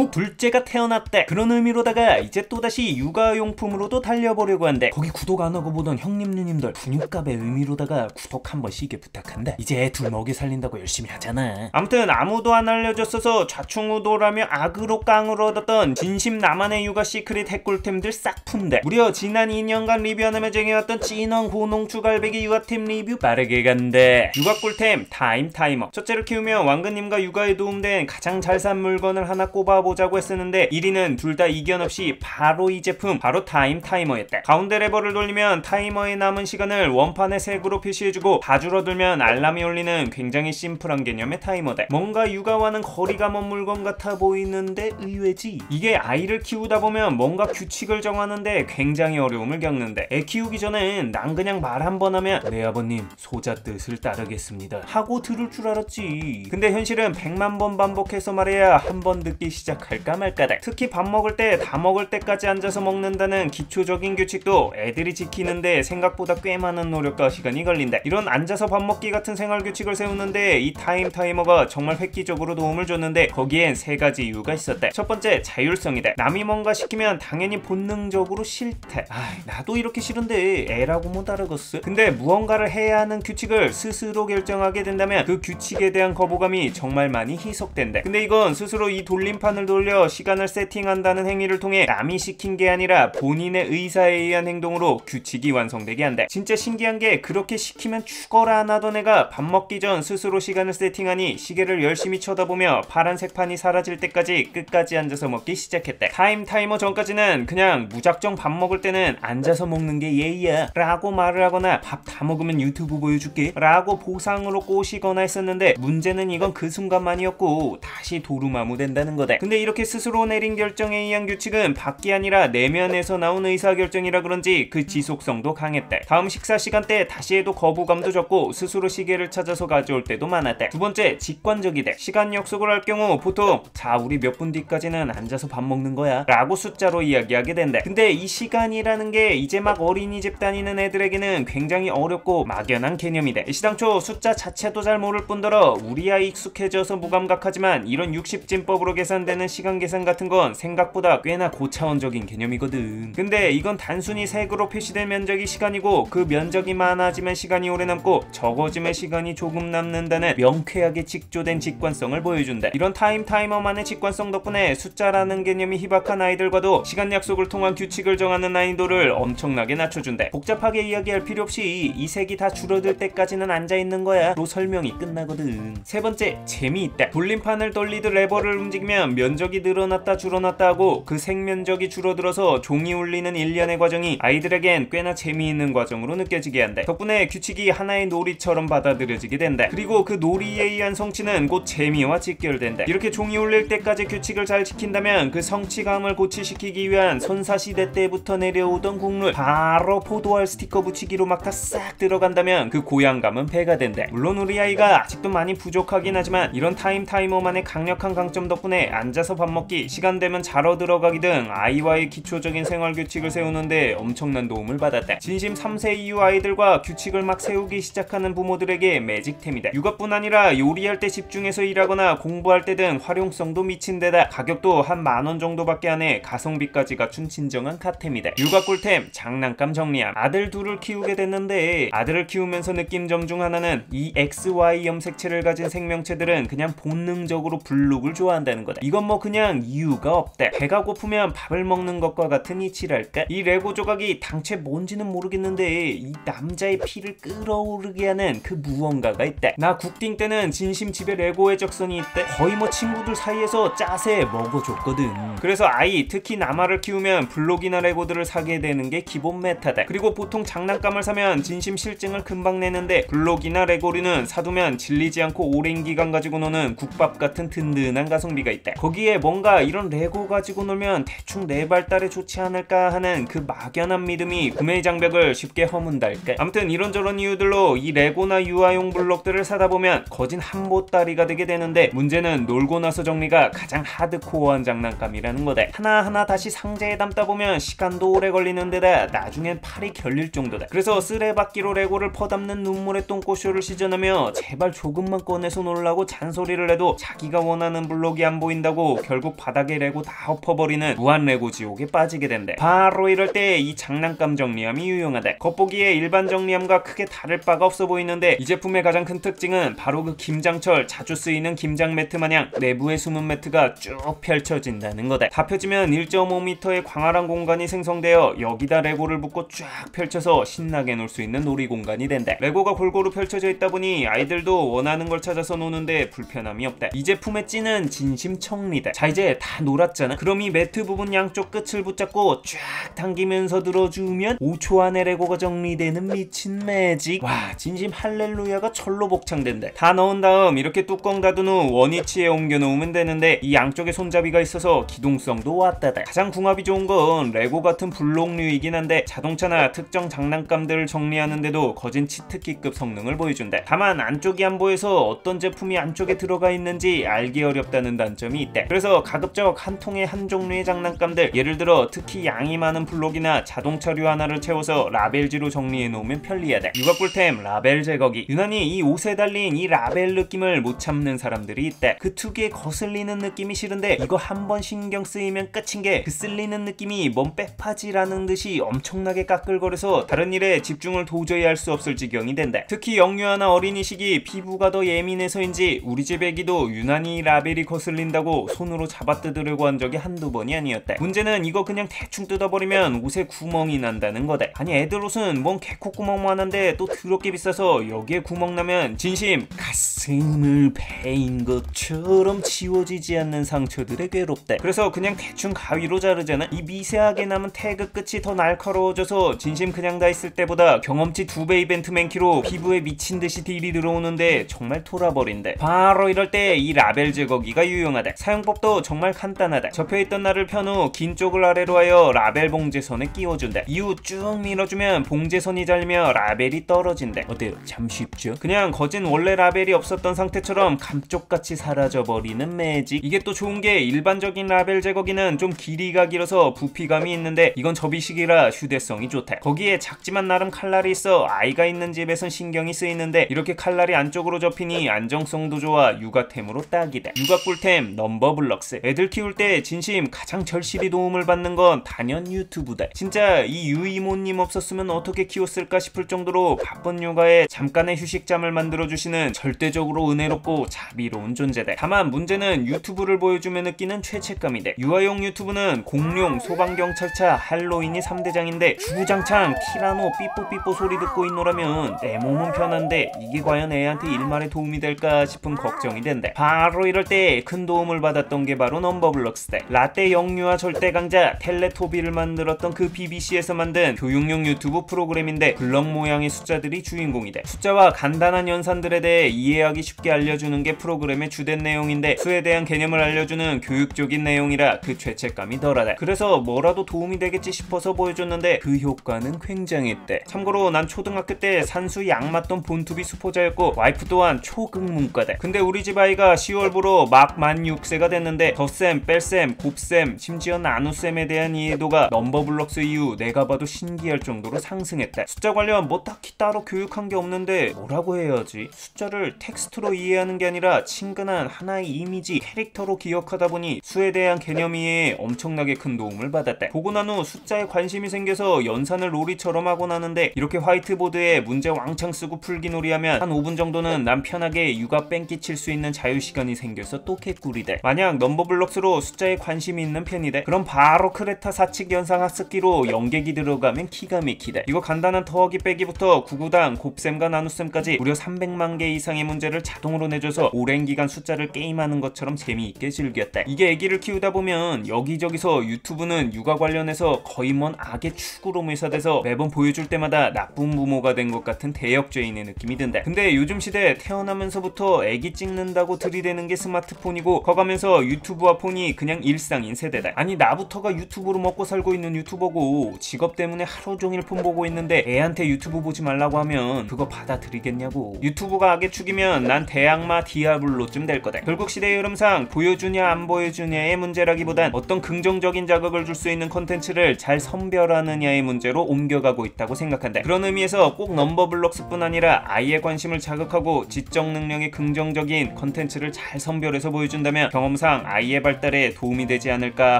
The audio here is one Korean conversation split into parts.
둘째가 태어났대. 그런 의미로다가 이제 또다시 육아용품으로도 달려보려고 한대. 거기 구독 안 하고 보던 형님 누님들 분유값의 의미로다가 구독 한 번씩 부탁한대. 이제 둘 먹이 살린다고 열심히 하잖아. 아무튼 아무도 안 알려줬어서 좌충우돌하며 악으로 깡으로 얻었던 진심 나만의 육아 시크릿 핵꿀템들 싹 푼대. 무려 지난 2년간 리뷰 안 하며 쟁여왔던 찐왕 고농축 갈배기 육아템 리뷰 빠르게 간대. 육아 꿀템 타이머터. 첫째를 키우며 왕근님과 육아에 도움된 가장 잘 산 물건을 하나 꼽아보자고 했었는데 1위는 둘 다 이견 없이 바로 이 제품, 바로 타이머였대. 가운데 레버를 돌리면 타이머에 남은 시간을 원판에 색으로 표시해주고 다 줄어들면 알람이 울리는 굉장히 심플한 개념의 타이머대. 뭔가 육아와는 거리가 먼 물건 같아 보이는데 의외지. 이게 아이를 키우다 보면 뭔가 규칙을 정하는데 굉장히 어려움을 겪는데, 애 키우기 전엔 난 그냥 말 한 번 하면 네 아버님 소자 뜻을 따르겠습니다 하고 들을 줄 알았지. 근데 현실은 100만 번 반복해서 말해야 한 번 듣기 시작할까 말까다. 특히 밥 먹을 때 다 먹을 때까지 앉아서 먹는다는 기초적인 규칙도 애들이 지키는데 생각보다 꽤 많은 노력과 시간이 걸린다. 이런 앉아서 밥 먹기 같은 생활 규칙을 세우는데 이 타이머가 정말 획기적으로 도움을 줬는데, 거기엔 세 가지 이유가 있었대. 첫 번째, 자율성이다. 남이 뭔가 시키면 당연히 본능적으로 싫대. 나도 이렇게 싫은데 애라고 못 알아겠어. 근데 무언가를 해야 하는 규칙을 스스로 결정하게 된다면 그 규칙에 대한 거부감이 정말 많이 희석된대. 근데 이건 스스로 이 돌림판을 돌려 시간을 세팅한다는 행위를 통해 남이 시킨 게 아니라 본인의 의사에 의한 행동으로 규칙이 완성되게 한다. 진짜 신기한 게, 그렇게 시키면 죽어라 안 하던 애가 밥 먹기 전 스스로 시간을 세팅하니 시계를 열심히 쳐다보며 파란색 판이 사라질 때까지 끝까지 앉아서 먹기 시작했대. 타이머 전까지는 그냥 무작정 밥 먹을 때는 앉아서 먹는 게 예의야 라고 말을 하거나 밥 다 먹으면 유튜브 보여줄게 라고 보상으로 꼬시거나 했었는데, 문제는 이건 그 순간만이었고 다시 도루마무 된다는 거다. 근데 이렇게 스스로 내린 결정에 의한 규칙은 밖이 아니라 내면에서 나온 의사결정이라 그런지 그 지속성도 강했대. 다음 식사 시간대 다시 해도 거부감도 적고 스스로 시계를 찾아서 가져올 때도 많았대. 두 번째, 직관적이대. 시간 약속을 할 경우 보통 자 우리 몇 분 뒤까지는 앉아서 밥 먹는 거야 라고 숫자로 이야기하게 된대. 근데 이 시간이라는 게 이제 막 어린이집 다니는 애들에게는 굉장히 어렵고 막연한 개념이대. 시당초 숫자 자체도 잘 모를 뿐더러 우리 아이 익숙해져서 무감각하지만 이런 60진법으로 계산되는 시간 계산 같은 건 생각보다 꽤나 고차원적인 개념이거든. 근데 이건 단순히 색으로 표시된 면적이 시간이고, 그 면적이 많아지면 시간이 오래 남고 적어지면 시간이 조금 남는다는 명쾌하게 직조된 직관성을 보여준다. 이런 타이머만의 직관성 덕분에 숫자라는 개념이 희박한 아이들과도 시간 약속을 통한 규칙을 정하는 난이도를 엄청나게 낮춰준다. 복잡하게 이야기할 필요 없이 이 색이 다 줄어들 때까지는 앉아있는 거야 로 설명이 끝나거든. 세 번째, 재미있다. 돌림판을 돌리듯 레버를 움직이면 면적이 늘어났다 줄어났다 하고 그 색면적이 줄어들어서 종이 울리는 일련의 과정이 아이들에겐 꽤나 재미있는 과정으로 느껴지게 한다. 덕분에 규칙이 하나의 놀이처럼 받아들여지게 된다. 그리고 그 놀이에 의한 성취는 곧 재미와 직결된다. 이렇게 종이 울릴 때까지 규칙을 잘 지킨다면 그 성취감을 고취시키기 위한 선사시대 때부터 내려오던 국룰, 바로 포도알 스티커 붙이기로 막 다 싹 들어간다면 그 고양감은 배가 된다. 물론 우리 아이가 아직도 많이 부족하긴 하지만 이런 타이머만의 강력한 강점 덕분에 앉아서 밥 먹기, 시간 되면 자러 들어가기 등 아이와의 기초적인 생활 규칙을 세우는데 엄청난 도움을 받았다. 진심 3세 이후 아이들과 규칙을 막 세우기 시작하는 부모들에게 매직템이다. 육아뿐 아니라 요리할 때 집중해서 일하거나 공부할 때 등 활용성도 미친 데다 가격도 한 만원 정도밖에 안 해 가성비까지 갖춘 진정한 갓템이다. 육아 꿀템 장난감 정리함. 아들 둘을 키우게 됐는데 아들을 키우면서 느낀 점 중 하나는 이 XY 염색체를 가진 생명체들은 그냥 본능적으로 블룩을 좋아한다는 거다. 이건 뭐 그냥 이유가 없대. 배가 고프면 밥을 먹는 것과 같은 이치랄까? 이 레고 조각이 당최 뭔지는 모르겠는데 이 남자의 피를 끓어오르게 하는 그 무언가가 있대. 나 국딩 때는 진심 집에 레고의 적선이 있대. 거의 뭐 친구들 사이에서 짜세 먹어줬거든. 그래서 아이, 특히 남아를 키우면 블록이나 레고들을 사게 되는 게 기본 메타다. 그리고 보통 장난감을 사면 진심 실증을 금방 내는데 블록이나 레고류는 사두면 질리지 않고 오랜 기간 가지고 노는 국밥 같은 든든한 가성비가 있다. 거기에 뭔가 이런 레고 가지고 놀면 대충 내 발달에 좋지 않을까 하는 그 막연한 믿음이 구매 장벽을 쉽게 허문달까. 아무튼 이런저런 이유들로 이 레고나 유아용 블록들을 사다 보면 거진 한 보따리가 되게 되는데, 문제는 놀고 나서 정리가 가장 하드코어한 장난감이라는 거다. 하나하나 다시 상자에 담다 보면 시간도 오래 걸리는 데다 나중엔 팔이 결릴 정도다. 그래서 쓰레받기로 레고를 퍼담는 눈물의 똥꼬쇼를 시전하며 제발 조금만 꺼내서 놀라고 잔소리를 해도 자기가 원하는 블록이 안 안 보인다고 결국 바닥에 레고 다 엎어버리는 무한 레고 지옥에 빠지게 된대. 바로 이럴 때 이 장난감 정리함이 유용하대. 겉보기에 일반 정리함과 크게 다를 바가 없어 보이는데 이 제품의 가장 큰 특징은 바로 그 김장철 자주 쓰이는 김장 매트 마냥 내부에 숨은 매트가 쭉 펼쳐진다는 거대. 다 펴지면 1.5m의 광활한 공간이 생성되어 여기다 레고를 붙고 쫙 펼쳐서 신나게 놀 수 있는 놀이 공간이 된대. 레고가 골고루 펼쳐져 있다 보니 아이들도 원하는 걸 찾아서 노는데 불편함이 없대. 이 제품의 찐은 진심 청리대. 자, 이제 다 놀았잖아. 그럼 이 매트 부분 양쪽 끝을 붙잡고 쫙 당기면서 들어주면 5초 안에 레고가 정리되는 미친 매직. 와, 진심 할렐루야가 철로 복창된대. 다 넣은 다음 이렇게 뚜껑 닫은 후 원위치에 옮겨 놓으면 되는데 이 양쪽에 손잡이가 있어서 기동성도 왔다다. 가장 궁합이 좋은 건 레고 같은 블록류이긴 한데 자동차나 특정 장난감들을 정리하는데도 거진 치트키급 성능을 보여준대. 다만 안쪽이 안 보여서 어떤 제품이 안쪽에 들어가 있는지 알기 어렵다는 단점이 있대. 그래서 가급적 한 통에 한 종류의 장난감들, 예를 들어 특히 양이 많은 블록이나 자동차류 하나를 채워서 라벨지로 정리해 놓으면 편리하대. 육아 꿀템 라벨 제거기. 유난히 이 옷에 달린 이 라벨 느낌을 못 참는 사람들이 있대. 그 특유의 거슬리는 느낌이 싫은데 이거 한번 신경 쓰이면 끝인 게 그 쓸리는 느낌이 뭔 빼파지라는 듯이 엄청나게 까끌거려서 다른 일에 집중을 도저히 할 수 없을 지경이 된대. 특히 영유아나 어린이 시기 피부가 더 예민해서인지 우리 집 애기도 유난히 라벨이 거슬린다고 손으로 잡아 뜯으려고 한 적이 한두 번이 아니었대. 문제는 이거 그냥 대충 뜯어버리면 옷에 구멍이 난다는 거대. 아니 애들 옷은 뭔 개코구멍만 한데 또 더럽게 비싸서 여기에 구멍 나면 진심 가슴을 베인 것처럼 지워지지 않는 상처들에 괴롭대. 그래서 그냥 대충 가위로 자르잖아. 이 미세하게 남은 태그 끝이 더 날카로워져서 진심 그냥 다 있을 때보다 경험치 2배 이벤트 맨키로 피부에 미친듯이 딜이 들어오는데 정말 돌아버린대. 바로 이럴 때 이 라벨 제거기가 유용하대. 사용법도 정말 간단하대. 접혀있던 날을 편 후 긴 쪽을 아래로 하여 라벨 봉제선에 끼워준대. 이후 쭉 밀어주면 봉제선이 잘리며 라벨이 떨어진대. 어때요? 참 쉽죠? 그냥 거진 원래 라벨이 없었던 상태처럼 감쪽같이 사라져버리는 매직. 이게 또 좋은게 일반적인 라벨 제거기는 좀 길이가 길어서 부피감이 있는데 이건 접이식이라 휴대성이 좋대. 거기에 작지만 나름 칼날이 있어 아이가 있는 집에선 신경이 쓰이는데 이렇게 칼날이 안쪽으로 접히니 안정성도 좋아 육아템으로 딱이대. 육아 꿀템 넘버블럭스. 애들 키울 때 진심 가장 절실히 도움을 받는 건 단연 유튜브다. 진짜 이 유이모님 없었으면 어떻게 키웠을까 싶을 정도로 바쁜 육아에 잠깐의 휴식잠을 만들어주시는 절대적으로 은혜롭고 자비로운 존재다. 다만 문제는 유튜브를 보여주며 느끼는 죄책감이다. 유아용 유튜브는 공룡, 소방경찰차, 할로윈이 3대장인데 주구장창 티라노 삐뽀삐뽀 소리 듣고 있노라면 내 몸은 편한데 이게 과연 애한테 일말에 도움이 될까 싶은 걱정이 된대. 바로 이럴 때 큰 도움을 받았던 게 바로 넘버블럭스다. 라떼 영유아 절대 강자 텔레토비를 만들었던 그 BBC에서 만든 교육용 유튜브 프로그램인데 블럭 모양의 숫자들이 주인공이다. 숫자와 간단한 연산들에 대해 이해하기 쉽게 알려주는 게 프로그램의 주된 내용인데 수에 대한 개념을 알려주는 교육적인 내용이라 그 죄책감이 덜하다. 그래서 뭐라도 도움이 되겠지 싶어서 보여줬는데 그 효과는 굉장했대. 참고로 난 초등학교 때 산수 약 맞던 본투비 수포자였고 와이프 또한 초극문과다. 근데 우리 집 아이가 10월부로 막 만 6세가 됐는데 덧셈, 뺄셈, 곱셈, 심지어 나눗셈에 대한 이해도가 넘버블럭스 이후 내가 봐도 신기할 정도로 상승했다. 숫자 관련 뭐 딱히 따로 교육한 게 없는데 뭐라고 해야지? 숫자를 텍스트로 이해하는 게 아니라 친근한 하나의 이미지, 캐릭터로 기억하다 보니 수에 대한 개념 이해에 엄청나게 큰 도움을 받았다. 보고 난 후 숫자에 관심이 생겨서 연산을 놀이처럼 하곤 하는데 이렇게 화이트보드에 문제 왕창 쓰고 풀기놀이 하면 한 5분 정도는 난 편하게 육아 뺑기 칠 수 있는 자유시간이 생겨서 또 개꿀이대. 만약 넘버블럭스로 숫자에 관심이 있는 편이대. 그럼 바로 크레타 사칙 연상 학습기로 연객이 들어가면 기가 막히다. 이거 간단한 더하기 빼기부터 구구단, 곱셈과 나눗셈까지 무려 300만 개 이상의 문제를 자동으로 내줘서 오랜 기간 숫자를 게임하는 것처럼 재미있게 즐겼다. 이게 애기를 키우다 보면 여기저기서 유튜브는 육아 관련해서 거의 먼 악의 축으로 묘사돼서 매번 보여줄 때마다 나쁜 부모가 된 것 같은 대역죄인의 느낌이 든다. 근데 요즘 시대 태어나면서부터 애기 찍는다고 들이대는 게 스마트폰이고 커가면서 유튜브와 폰이 그냥 일상인 세대다. 아니 나부터가 유튜브로 먹고 살고 있는 유튜버고 직업 때문에 하루 종일 폰 보고 있는데 애한테 유튜브 보지 말라고 하면 그거 받아들이겠냐고. 유튜브가 악의 축이면 난 대악마 디아블로쯤 될 거다. 결국 시대의 흐름상 보여주냐 안 보여주냐의 문제라기보단 어떤 긍정적인 자극을 줄 수 있는 콘텐츠를 잘 선별하느냐의 문제로 옮겨가고 있다고 생각한다. 그런 의미에서 꼭 넘버블럭스뿐 아니라 아이의 관심을 자극하고 지적 능력이 긍정적인 콘텐츠를 잘 선별해서 보여준다 해본다면 경험상 아이의 발달에 도움이 되지 않을까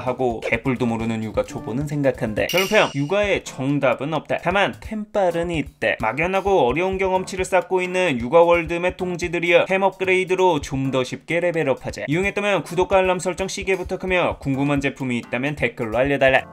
하고 개뿔도 모르는 육아 초보는 생각한대. 결론평, 육아에 정답은 없다. 다만 템빨은 있대. 막연하고 어려운 경험치를 쌓고 있는 육아월드의 동지들이여, 템 업그레이드로 좀 더 쉽게 레벨업하자. 이용했다면 구독과 알람 설정 시계 부탁하며 궁금한 제품이 있다면 댓글로 알려달라.